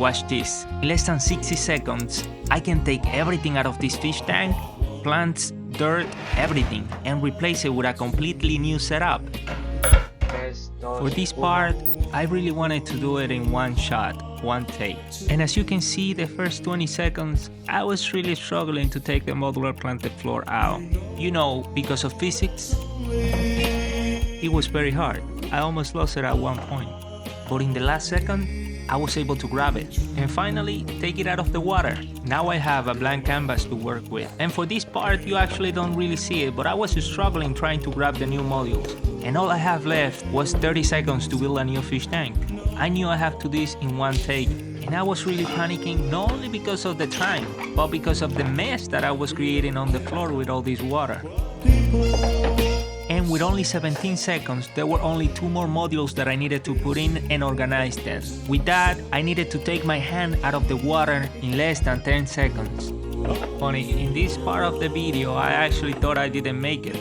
watch this. In less than 60 seconds, I can take everything out of this fish tank, plants, dirt, everything, and replace it with a completely new setup. For this part, I really wanted to do it in one shot, one take. And as you can see, the first 20 seconds, I was really struggling to take the modular planted floor out. You know, because of physics, it was very hard. I almost lost it at one point. But in the last second, I was able to grab it and finally take it out of the water. Now I have a blank canvas to work with. And for this part, you actually don't really see it, but I was struggling trying to grab the new modules. And all I have left was 30 seconds to build a new fish tank. I knew I have to do this in one take. And I was really panicking, not only because of the time, but because of the mess that I was creating on the floor with all this water. And with only 17 seconds, there were only 2 more modules that I needed to put in and organize them. With that, I needed to take my hand out of the water in less than 10 seconds. Funny, in this part of the video, I actually thought I didn't make it.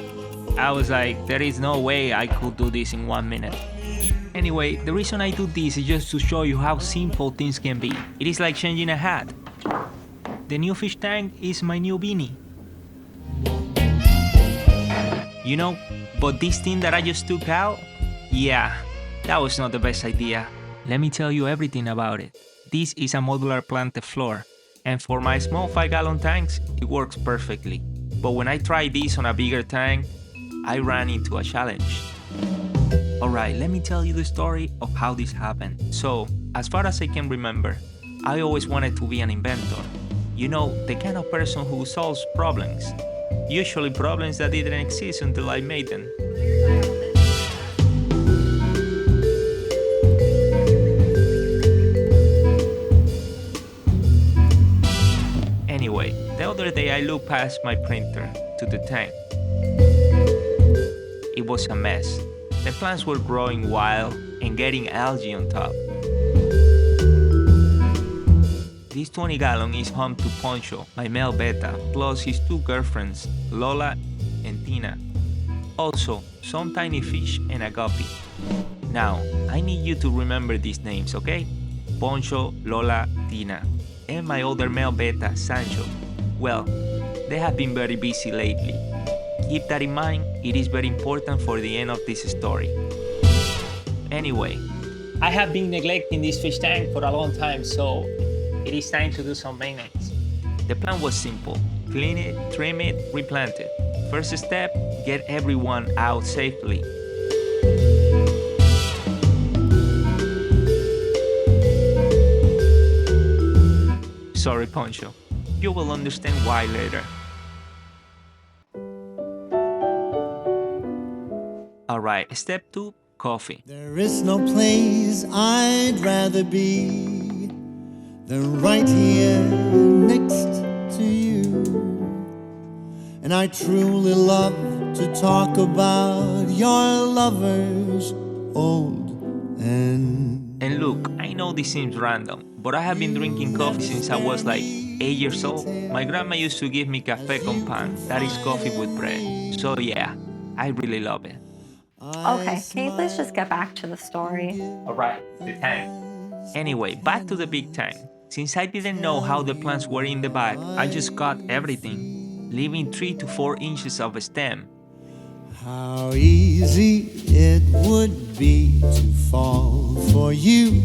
I was like, there is no way I could do this in 1 minute. Anyway, the reason I do this is just to show you how simple things can be. It is like changing a hat. The new fish tank is my new beanie. You know, but this thing that I just took out, yeah, that was not the best idea. Let me tell you everything about it. This is a modular planted floor, and for my small 5-gallon tanks, it works perfectly. But when I tried this on a bigger tank, I ran into a challenge. Alright, let me tell you the story of how this happened. So, as far as I can remember, I always wanted to be an inventor. You know, the kind of person who solves problems. Usually problems that didn't exist until I made them. Anyway, the other day I looked past my printer to the tank. It was a mess. The plants were growing wild and getting algae on top. This 20-gallon is home to Poncho, my male betta, plus his 2 girlfriends, Lola and Tina. Also, some tiny fish and a guppy. Now, I need you to remember these names, okay? Poncho, Lola, Tina, and my older male betta, Sancho. Well, they have been very busy lately. Keep that in mind, it is very important for the end of this story. Anyway, I have been neglecting this fish tank for a long time, so it is time to do some maintenance. The plan was simple: clean it, trim it, replant it. First step, get everyone out safely. Sorry, Poncho. You will understand why later. Alright, step 2, coffee. There is no place I'd rather be than right here next to you. And I truly love to talk about your lovers, old and... And look, I know this seems random, but I have been drinking coffee since I was like 8 years old. My grandma used to give me café con pan, that is coffee with bread. So yeah, I really love it. Okay, can you please just get back to the story? Alright, the tank. Anyway, back to the big tank. Since I didn't know how the plants were in the back, I just cut everything, leaving 3 to 4 inches of a stem. How easy it would be to fall for you.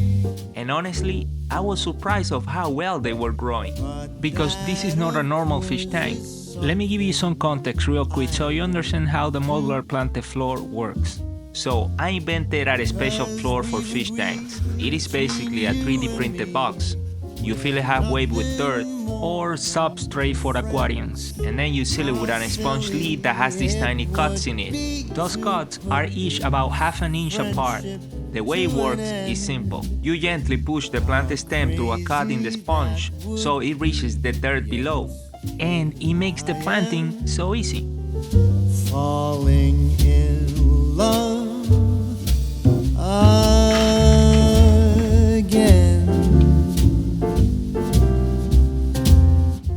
And honestly, I was surprised of how well they were growing. Because this is not a normal fish tank. Let me give you some context real quick so you understand how the modular planted floor works. So, I invented a special floor for fish tanks. It is basically a 3D printed box. You fill it halfway with dirt or substrate for aquariums, and then you seal it with a sponge lid that has these tiny cuts in it. Those cuts are each about ½ an inch apart. The way it works is simple. You gently push the plant stem through a cut in the sponge so it reaches the dirt below, and it makes the planting so easy. Falling in love again.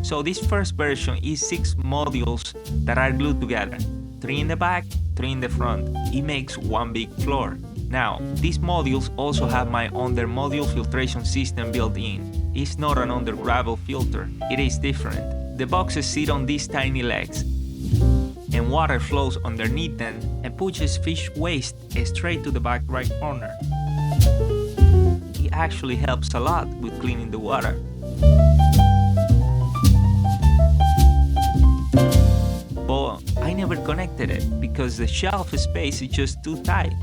So this first version is 6 modules that are glued together. 3 in the back, 3 in the front. It makes one big floor. Now, these modules also have my under module filtration system built in. is not an under gravel filter, it is different. The boxes sit on these tiny legs, and water flows underneath them and pushes fish waste straight to the back right corner. It actually helps a lot with cleaning the water. But I never connected it because the shelf space is just too tight.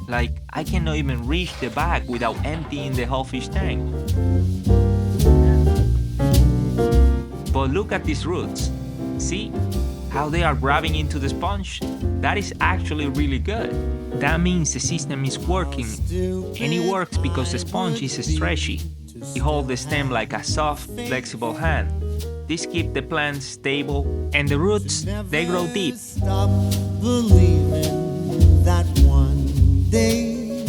Like, I cannot even reach the back without emptying the whole fish tank. But look at these roots. See how they are grabbing into the sponge? That is actually really good. That means the system is working, and it works because the sponge is stretchy. It holds the stem like a soft, flexible hand. This keeps the plants stable, and the roots, they grow deep. Stop believing that one day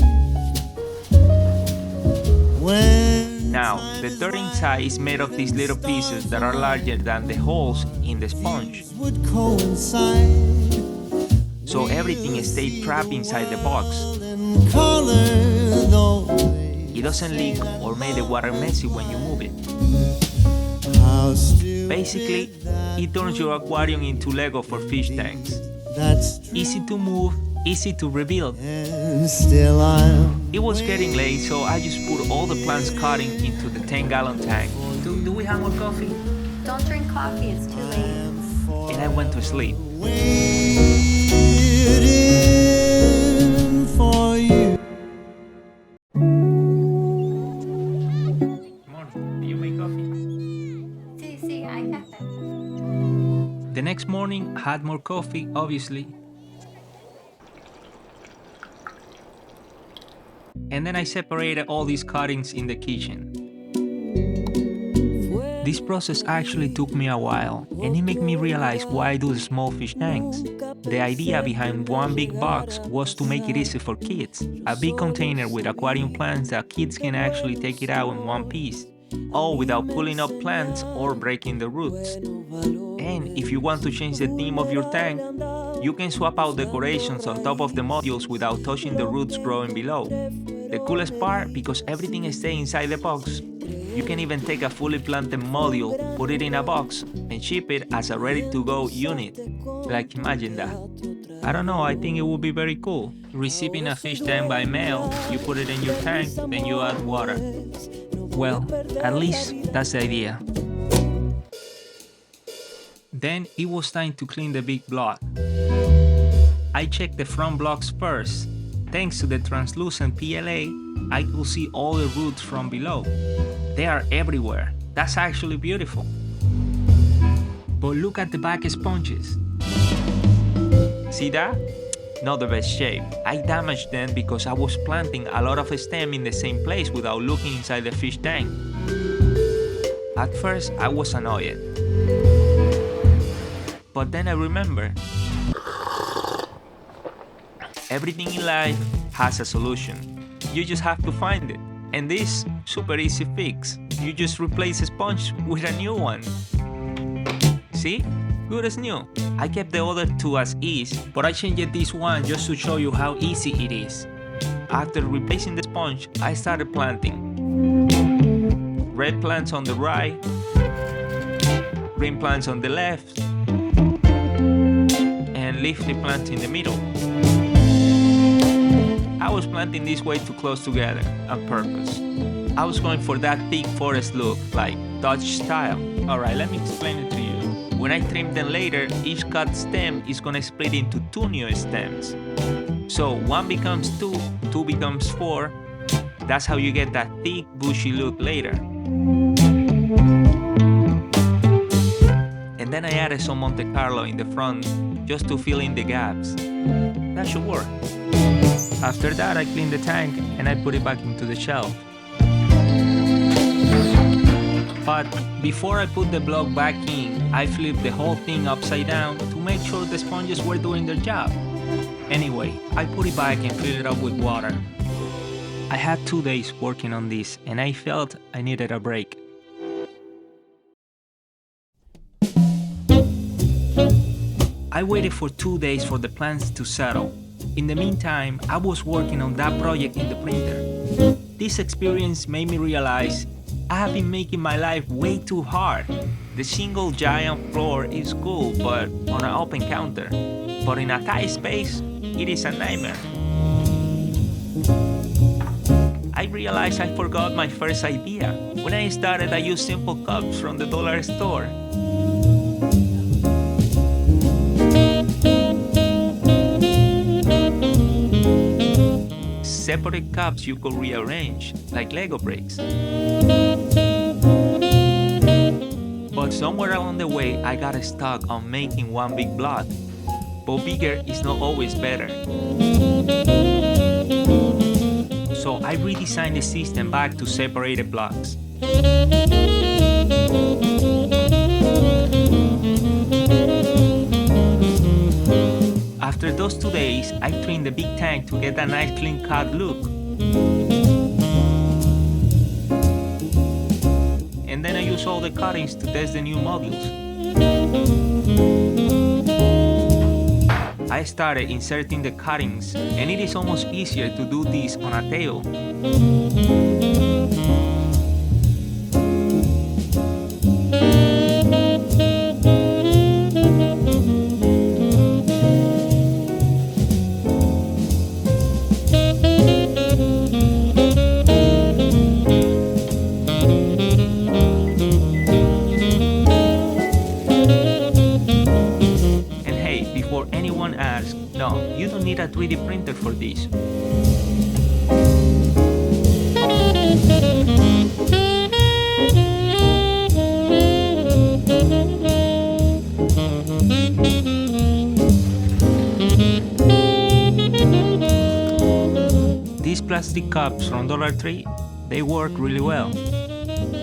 when Now, the dirt inside is made of these little pieces that are larger than the holes in the sponge. would coincide So everything stays trapped inside the box. in color, though It doesn't leak or make the water messy when you move it. how stupid Basically, it turns your aquarium into Lego for fish tanks. that's true. Easy to move, easy to rebuild. And still I'm It was getting late, so I just put all the plants cutting into the 10-gallon tank. Do we have more coffee? Don't drink coffee, it's too late. And I went to sleep. waiting for you. Morning. Do you make coffee? See, I got that. The next morning, I had more coffee, obviously. And then I separated all these cuttings in the kitchen. This process actually took me a while, and it made me realize why I do the small fish tanks. The idea behind one big box was to make it easy for kids. A big container with aquarium plants that kids can actually take it out in one piece, all without pulling up plants or breaking the roots. And if you want to change the theme of your tank, you can swap out decorations on top of the modules without touching the roots growing below. The coolest part, because everything stays inside the box, you can even take a fully planted module, put it in a box, and ship it as a ready-to-go unit. Like, imagine that. I don't know, I think it would be very cool. Receiving a fish tank by mail, you put it in your tank, then you add water. Well, at least that's the idea. Then it was time to clean the big block. I checked the front blocks first. Thanks to the translucent PLA, I could see all the roots from below. They are everywhere. That's actually beautiful. But look at the back sponges. See that? Not the best shape. I damaged them because I was planting a lot of stem in the same place without looking inside the fish tank. At first, I was annoyed. But then I remembered. Everything in life has a solution. You just have to find it. And this, super easy fix. You just replace a sponge with a new one. See? Good as new. I kept the other two as is, but I changed this one just to show you how easy it is. After replacing the sponge, I started planting. Red plants on the right, green plants on the left, and leafy plants in the middle. I was planting this way too close together on purpose. I was going for that thick forest look, like Dutch style. Alright, let me explain it to you. When I trim them later, each cut stem is gonna split into two new stems. So one becomes two, two becomes four. That's how you get that thick, bushy look later. And then I added some Monte Carlo in the front just to fill in the gaps. That should work. After that, I cleaned the tank and I put it back into the shelf. But before I put the block back in, I flipped the whole thing upside down to make sure the sponges were doing their job. Anyway, I put it back and filled it up with water. I had 2 days working on this and I felt I needed a break. I waited for 2 days for the plants to settle. In the meantime, I was working on that project in the printer. This experience made me realize I have been making my life way too hard. The single giant floor is cool, but on an open counter. But in a tight space, it is a nightmare. I realized I forgot my first idea. When I started, I used simple cups from the dollar store. Separate cups you could rearrange, like Lego bricks. But somewhere along the way, I got stuck on making one big block. But bigger is not always better. So I redesigned the system back to separated blocks. After those 2 days, I cleaned the big tank to get a nice clean cut look. And then I used all the cuttings to test the new modules. I started inserting the cuttings, and it is almost easier to do this on a tail. No, you don't need a 3D printer for this. These plastic cups from Dollar Tree, they work really well.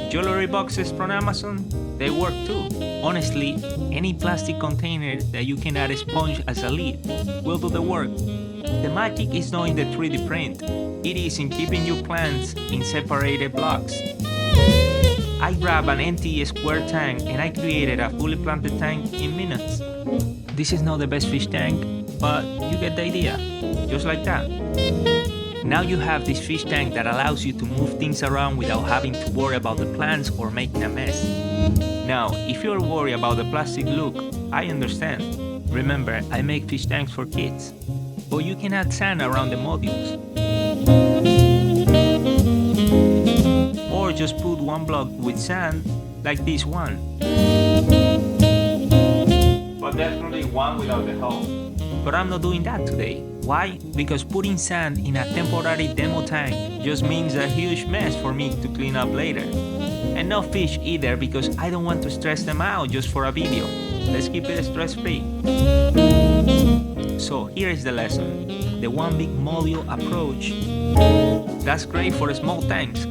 Jewelry boxes from Amazon, they work too. Honestly, any plastic container that you can add a sponge as a lid will do the work. The magic is not in the 3D print, it is in keeping your plants in separated blocks. I grabbed an empty square tank and I created a fully planted tank in minutes. This is not the best fish tank, but you get the idea, just like that. Now you have this fish tank that allows you to move things around without having to worry about the plants or making a mess. Now, if you're worried about the plastic look, I understand. Remember, I make fish tanks for kids. But you can add sand around the modules. Or just put one block with sand, like this one. But definitely one without the hole. But I'm not doing that today. Why? Because putting sand in a temporary demo tank just means a huge mess for me to clean up later. And no fish either, because I don't want to stress them out just for a video. Let's keep it stress-free. So here is the lesson. The one big module approach. That's great for small tanks.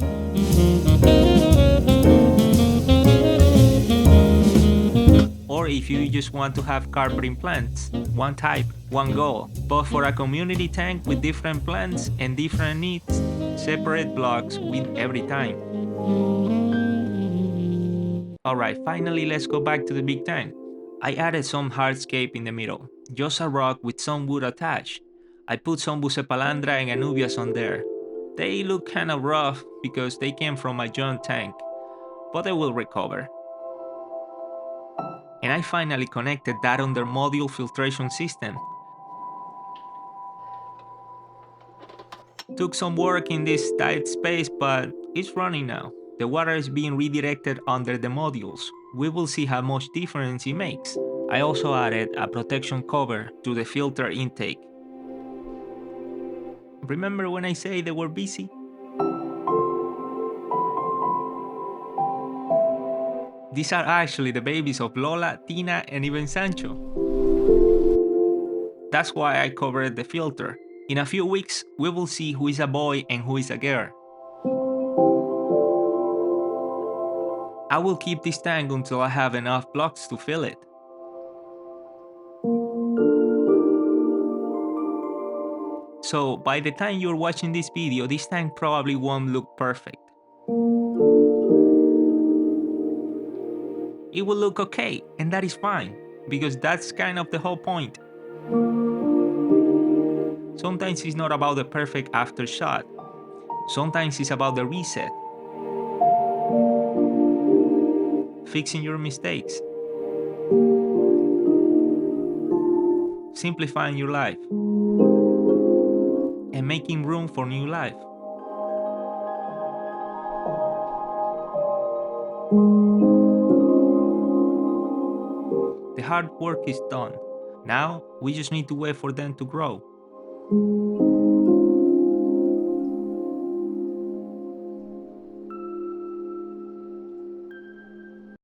Or if you just want to have carpeting plants, one type, one goal. But for a community tank with different plants and different needs, separate blocks win every time. Alright, finally let's go back to the big tank. I added some hardscape in the middle, just a rock with some wood attached. I put some bucepalandra and anubias on there. They look kinda rough because they came from my giant tank, but they will recover. And I finally connected that under module filtration system. Took some work in this tight space, but it's running now. The water is being redirected under the modules. We will see how much difference it makes. I also added a protection cover to the filter intake. Remember when I say they were busy? These are actually the babies of Lola, Tina, and even Sancho. That's why I covered the filter. In a few weeks, we will see who is a boy and who is a girl. I will keep this tank until I have enough blocks to fill it. So by the time you're watching this video, this tank probably won't look perfect. It will look okay, and that is fine, because that's kind of the whole point. Sometimes it's not about the perfect after shot. Sometimes it's about the reset. fixing your mistakes, simplifying your life, and making room for new life. The hard work is done. Now we just need to wait for them to grow.